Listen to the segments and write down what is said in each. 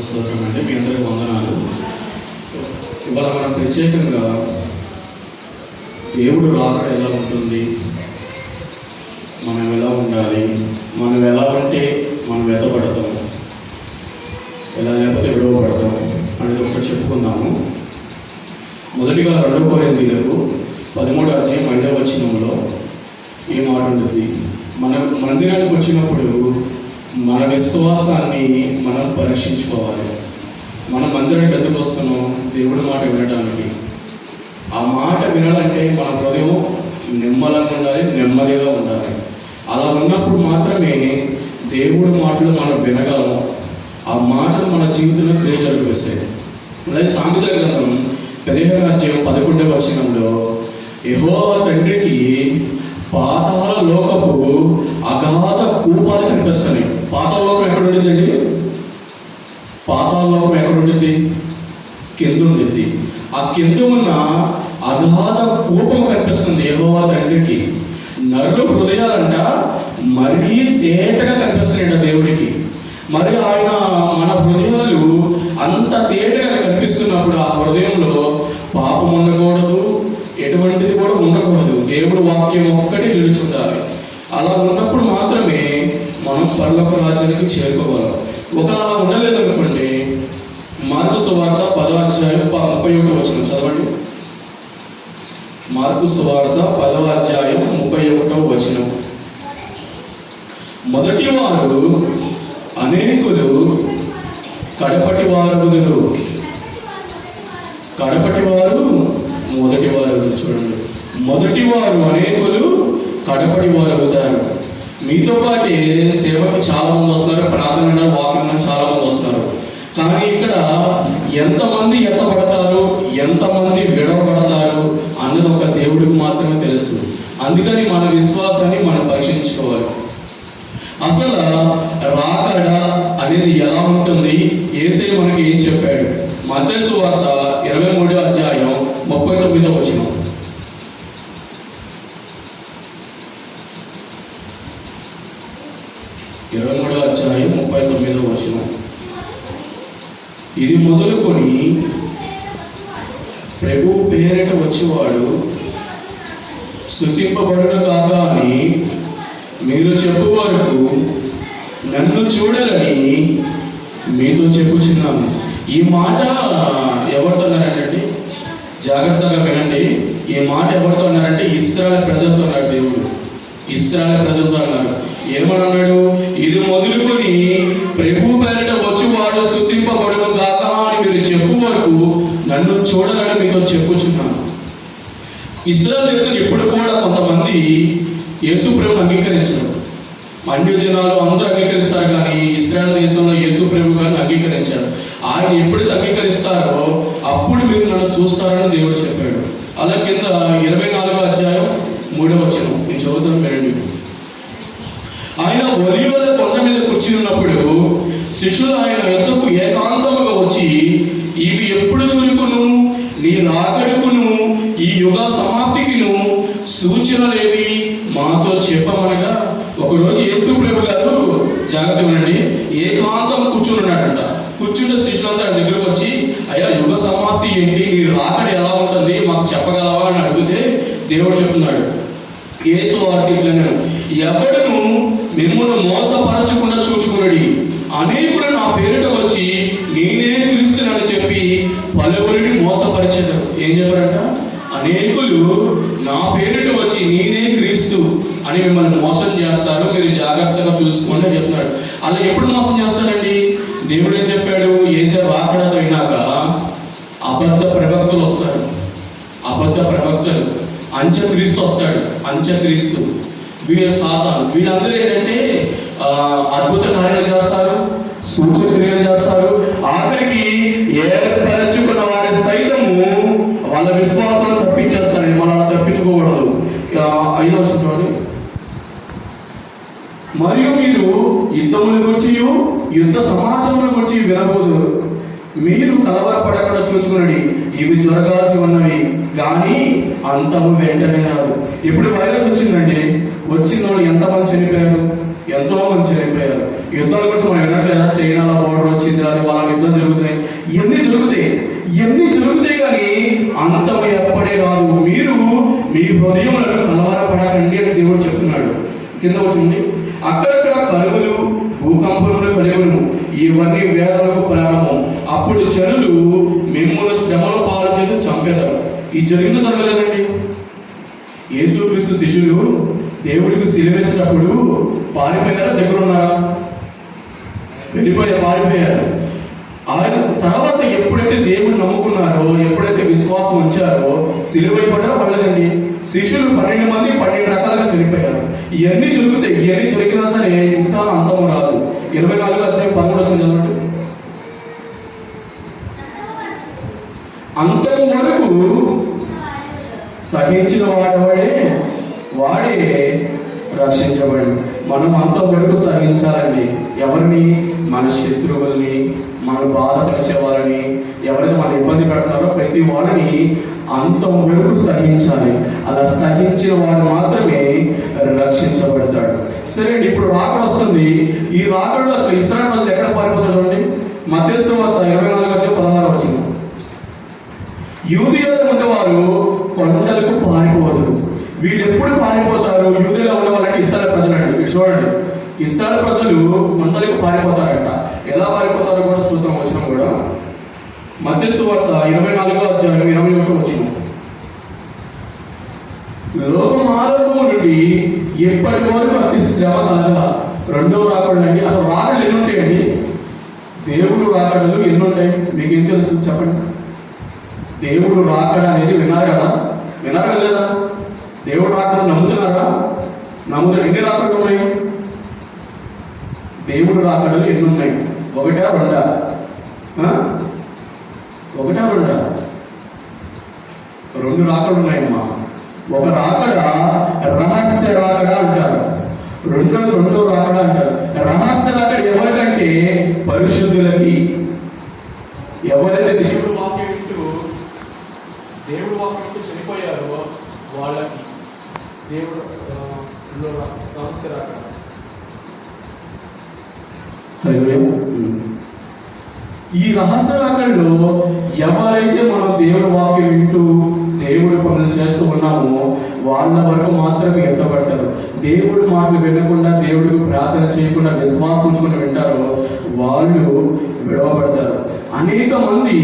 స్తోత్రం అండి. మీ అందరికీ వందనాలు. ఇవాళ మనం ప్రత్యేకంగా దేవుడు రాకడ ఎలా ఉంటుంది, మనం ఎలా ఉండాలి, మనం ఎలా ఉంటే మనం వెతపడతాం, ఎలా లేకపోతే విడవబడతాం అనేది ఒకసారి చెప్పుకుందాము. మొదటిగా 2 కొరింథీయులకు 13:5 ఈ మాట ఉంటుంది. మన మందిరానికి వచ్చినప్పుడు మన విశ్వాసాన్ని మనం పరీక్షించుకోవాలి. మన మందిరానికి ఎందుకు వస్తున్నాం? దేవుడి మాట వినడానికి. ఆ మాట వినాలంటే మన హృదయం నిమ్మలంగా ఉండాలి, నెమ్మదిగా ఉండాలి. అలా ఉన్నప్పుడు మాత్రమే దేవుడి మాటలు మనం వినగలం. ఆ మాటలు మన జీవితంలో క్రియ జరిపిస్తాయి. అలాగే సామెతల గ్రంథం 15:11 యెహోవా తండ్రికి పాతాళ లోకపు అగాధ కూపాలు కనిపిస్తున్నాయి. పాతాళ లోకం ఎక్కడ ఉంటుందండి? పాతాళ లోకం ఎక్కడ ఉంటుంది? కింద ఉంటుంది. ఆ కింద ఉన్న అగాధ కూపం కనిపిస్తుంది యెహోవా తండ్రికి. నరుల హృదయాలంట మరీ తేటగా కనిపిస్తున్నాయంట దేవుడికి. మరి ఆయన మన హృదయాలు అంత తేటగా కనిపిస్తున్నప్పుడు ఆ హృదయంలో పాపం ఉండకూడదు, ఎటువంటిది కూడా ఉండకూడదు. దేవుడు వాక్యం ఒక్కటి నిలుచుండాలి. అలా ఉన్నప్పుడు మాత్రమే మనం పరలోక రాజ్యానికి చేరుకోగలం. ఒకవేళ అలా ఉండలేదనుకోండి, మార్కు సువార్త 10:31 చదవండి. మార్కు సువార్త 10:31. మొదటి వారు అనేకులు, కడపటి వారు బదులు. కడపటి వారు మొదటి వారు. చూడండి, మొదటి వారు అనేకులు, కడపటి వారు అవుతారు. మీతో పాటే సేవకు చాలా మంది వస్తున్నారు, ప్రార్థన వాక్యం చాలా మంది వస్తున్నారు. కానీ ఇక్కడ ఎంతమంది ఎత్తబడతారు, ఎంతమంది విడవబడతారు అన్నది ఒక దేవుడికి మాత్రమే తెలుసు. అందుకని మన విశ్వాసాన్ని మనం పరీక్షించుకోవాలి. అసలు రాకడ అనేది ఎలా ఉంటుంది, యేసయ్య మనకి ఏం చెప్పాడు? మత్తయి సువార్త 23:39. 23:39. ఇది మొదలుకొని ప్రభు పేరిట వచ్చేవాడు స్తుతింపబడును కాక అని మీరు చెప్పు వరకు నన్ను చూడాలని మీతో చెప్పుచున్నాను. ఈ మాట ఎవరితో అన్నారంటే, జాగ్రత్తగా వినండి. ఈ మాట ఎవరితో అన్నారంటే ఇశ్రాయేలు ప్రజలతో అన్నాడు దేవుడు. ఇశ్రాయేలు ప్రజలతో అన్నారు. ఏమని అన్నాడు? ఇది మొదలుకొని ప్రభు పేరిట వచ్చేవాడు స్తుతింపబడును గాక అని మీరు చెప్పు వరకు నన్ను చూడాలని మీతో చెప్పుచున్నాను. ఇశ్రాయేలు దేశం ఇప్పుడు కూడా కొంతమంది యేసు ప్రభువును అంగీకరించారు. అన్య జనాలు అందరూ అంగీకరిస్తారు, కానీ ఇశ్రాయేలు దేశంలో యేసు ప్రభు గారిని అంగీకరించారు. ఆయన ఎప్పుడైతే అంగీకరిస్తారో అప్పుడు మీరు నన్ను చూస్తారని దేవుడు చెప్పాడు. అలా కింద 24:3 నేను చదువుతాను, వినండి. ఆయన ఒలీవల కొండ మీద కూర్చుని ఉన్నప్పుడు శిష్యులు ఆయన యొద్దకు ఏకాంతముగా వచ్చి, ఇవి ఎప్పుడు చురుకును, నీ రాకడకును ఈ యుగ సమాప్తికిను సూచనలేవి మాతో చెప్పమనగా, ఒకరోజు యేసు ప్రభు గారు, జాగ్రత్త వినండి, ఏకాంతం కూర్చున్నాడంట. కూర్చుంటే శిష్యులంతా ఆయన దగ్గరకు వచ్చి, అయ్యా యుగ సమాప్తి ఏంటి, నీ రాకడ ఎలా ఉంటుంది, మాకు చెప్పగలవా అని అడిగితే దేవుడు చెప్తున్నాడు, యేసు వార్తలను ఎవడును మిమ్మల్ని మోసపరచకుండా చూచుకున్నాడు. అనేకులు నా పేరిట వచ్చి నేనే క్రీస్తునని చెప్పి పలువురిని మోసపరిచారు. ఏం చెప్పారంట? అనేకులు నా పేరిట వచ్చి నేనే క్రీస్తు అని మిమ్మల్ని మోసం చేస్తారు, మీరు జాగ్రత్తగా చూసుకోండి అని చెప్తున్నాడు. అలా ఎప్పుడు మోసం చేస్తారండి? దేవుడు ఏం చెప్పాడు? యేసయ్య రాకడతో అయినాక అబద్ధ ప్రవక్తలు వస్తారు. అబద్ధ ప్రవక్తలు, అంత్యక్రీస్తు వస్తాడు. అంత్యక్రీస్తు వీళ్ళ సాతాను. వీళ్ళందరూ ఏంటంటే అద్భుత కార్యాలు చేస్తారు, సూచక క్రియలు చేస్తారు. ఆఖరికి ఏర్పరచుకున్న వారి సైతము వాళ్ళ విశ్వాసం తప్పించేస్తారండి. మనం అలా తప్పించుకోకూడదు. 5వ వచనం, మరియు మీరు యుద్ధముల గురించి యుద్ధ సమాచారం గురించి వినబోదు. మీరు కలవరపడకుండా చూసుకునండి, ఇవి జరగాల్సి ఉన్నవి, కానీ అంతము వెంటనే రాదు. ఇప్పుడు వైరస్ వచ్చిందండి, వచ్చిన వాళ్ళు ఎంతమంది చనిపోయారు? ఎంతో మంది చనిపోయారు. యుద్ధాల గురించి మనం వినట్లేదా? చైనాలో బోర్డర్ వచ్చింది, అది వాళ్ళ యుద్ధం జరుగుతున్నాయి, ఇవన్నీ జరుగుతాయి కానీ అంతం ఎప్పుడే రాదు. మీరు మీ హృదయములను కలవరపడకండి అని దేవుడు చెప్తున్నాడు. కింద వచ్చింది, అక్కడక్కడ కలుగులు, భూకంపములు కలుగును, ఇవన్నీ వేదనకు ప్రారంభం. అప్పుడు జనులు మిమ్మల్ని శ్రమల పాలు చేసి చంపేదారు. ఇది జరిగిందో జరగలేదండి? యేసుక్రీస్తు శిష్యులు దేవుడికి సిలువేసినప్పుడు పారిపోయారా? దగ్గర ఉన్నారా? పారిపోయారు. ఆయన తర్వాత ఎప్పుడైతే దేవుడిని నమ్ముకున్నారో, ఎప్పుడైతే విశ్వాసం ఉంచారో సిలువైపడ్డారో పడలేదండి. శిష్యులు 12 మంది 12 రకాలుగా చనిపోయారు. ఇవన్నీ జరిగినా సరే ఇంకా అంతము రాదు. 24:13 చదవండి. అంతం వరకు సహించిన వాడే రక్షించబడి. మనం అంతం వరకు సహించాలండి. ఎవరిని? మన శత్రువుల్ని, మనం బాధపరిచే వాళ్ళని, ఎవరైతే మనం ఇబ్బంది పెడుతున్నారో ప్రతి వాళ్ళని అంతం వరకు సహించాలి. అలా సహించిన వాడు మాత్రమే రక్షించబడతాడు. సరే అండి, ఇప్పుడు రాకడ వస్తుంది. ఈ రాకడలో అసలు ఇశ్రాయేలు ప్రజలు ఎక్కడ పారిపోతారు చూడండి. మత్తయి సువార్త 24:16. యూదయలో ఉండేవారు కొండలకు పారిపోవద్దు. వీళ్ళు ఎప్పుడు పారిపోతారు? యూదయలో ఉండే వాళ్ళంటే ఇశ్రాయేలు ప్రజలు అండి. మీరు చూడండి, ఇశ్రాయేలు ప్రజలు కొండలకు పారిపోతారంట. ఎలా పారిపోతారో కూడా చూద్దాం. వచ్చిన కూడా మత్తయి సువార్త 24:21. లోకం ఆరంభం నుండి ఎప్పటి వరకు అతి శ్రమ కలగా రెండవ రాకడలు అండి. అసలు రాకడలు ఎన్ని ఉంటాయండి? దేవుడు రాకడలు ఎన్ని ఉంటాయి? మీకు ఏం తెలుసు చెప్పండి. దేవుడు రాకడ అనేది విన్నారు కదా లేదా? దేవుడు రాకడ నమ్ముతున్నారా? ఎన్ని రాకడలు ఉన్నాయి? దేవుడు రాకడలు ఎన్ని ఉన్నాయి? 1, 2? 2 రాకడలు ఉన్నాయమ్మా. ఒక రాకడ రహస్య రాకడ అంటారు, రెండో రాకడ అంటారు. రహస్య రాకడ ఎవరికంటే పరిశుద్ధులకి. ఎవరైతే దేవుడు వాక్యం చనిపోయారో వాళ్ళకి దేవుడు రహస్య రాకడ. ఈ రహస్య రాకడలో ఎవరైతే మనం దేవుడి వాక్యం వింటూ దేవుడి పనులు చేస్తూ ఉన్నామో వాళ్ళ వరకు మాత్రమే ఎత్తపడతారు. దేవుడి మాటలు వినకుండా, దేవుడికి ప్రార్థన చేయకుండా, విశ్వాసం ఉంచుకుని వింటారో వాళ్ళు విడవబడతారు. అనేక మంది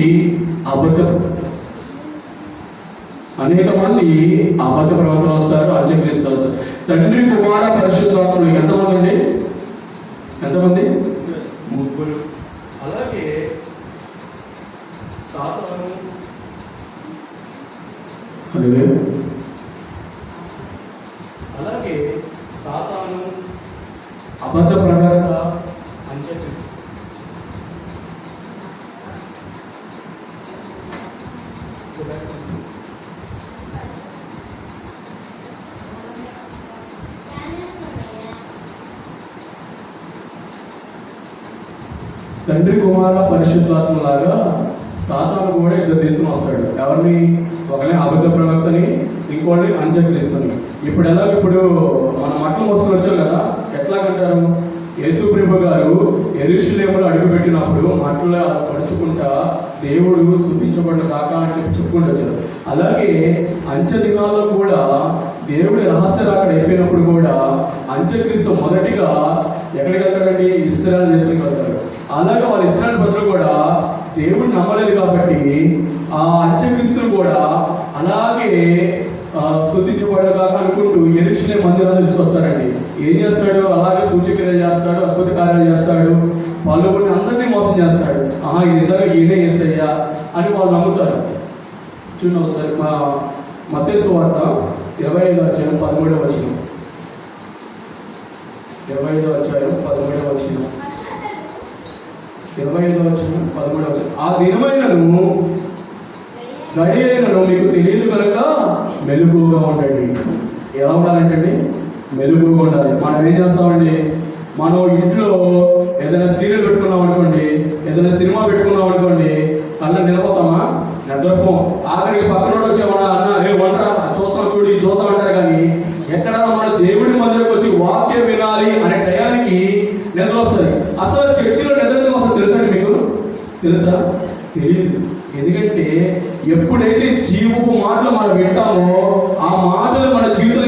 అబద్ధ ప్రవర్తన వస్తారు, అంత్యక్రీస్తు వస్తారు. తండ్రి, కుమార, పరిశుద్ధాత్ములు ఎంతమంది అండి? ఎంతమంది? 3. అలాగే సాతాను, అబద్ధ ప్రవర్తన, అంత్యక్రీస్తు. తండ్రి, కుమార, పరిశుద్ధాత్మలాగా సాతాను కూడా ఇద్దరు తీసుకుని వస్తాడు. ఎవరిని? ఒకనే అబద్ధ ప్రవక్తని, ఇంకోటి అంత్యక్రీస్తుని. ఇప్పుడు మన మట్ల మోసుకొని వచ్చారు కదా, ఎట్లాగంటారు? యేసు ప్రభు గారు యెరూషలేములో అడుగుపెట్టినప్పుడు మట్ల పడుచుకుంటా దేవుడు స్తుతించబడిన కాక అని చెప్పుకుంటూ వచ్చారు. అలాగే అంత్య దినాల్లో కూడా దేవుడి రహస్య రాకడ అయిపోయినప్పుడు కూడా అంత్యక్రీస్తు మొదటిగా ఎక్కడికి వెళ్తాడండి? ఇశ్రాయేలు దేశానికి వెళ్తాడు. అలాగే వాళ్ళ ఇశ్రాయేలు ప్రజలు కూడా దేవుడిని నమ్మలేదు కాబట్టి ఆ అంత్యక్రీస్తులు కూడా అలాగే స్తుతించబడదు కాక అనుకుంటూ యెరూషలేము మందిరాన్ని తీసుకొస్తాడండి. ఏం చేస్తాడు? అలాగే సూచక్రియలు చేస్తాడు, అద్భుత కార్యాలు చేస్తాడు, పాల్గొని అందరినీ మోసం చేస్తాడు. ఇది నిజంగా ఈయనే యేసయ్యా అని వాళ్ళు నమ్ముతారు. చూడండి ఒకసారి మత్తయి సువార్త 25:13. 25:13. ఆ దినమైనను గడి అయినను మీకు తెలియదు కనుక మెలుగుగా ఉండండి. ఎలా ఉండాలంటే మెలుగుగా ఉండాలి. మనం ఏం చేస్తామండి? మనం ఇంట్లో ఏదైనా సీరియల్ పెట్టుకున్నాం అనుకోండి, ఏదైనా సినిమా పెట్టుకున్నాం అనుకోండి, కళ్ళ నిలబోతామా? నిద్రపో. ఆఖరికి పక్కన వచ్చేమన్నా అన్న వంట చూస్తాం అంటారు. కానీ ఎక్కడన్నా మన దేవుడి మందిరకు వచ్చి వాక్యం వినాలి అనే టయానికి నిద్ర వస్తుంది. అసలు చర్చిలో నిద్ర కోసం తెలుసా మీకు? తెలుసా? తెలియదు. ఎందుకంటే ఎప్పుడైతే జీవపు మాటలు మనం వింటామో ఆ మాటలు మన జీవితం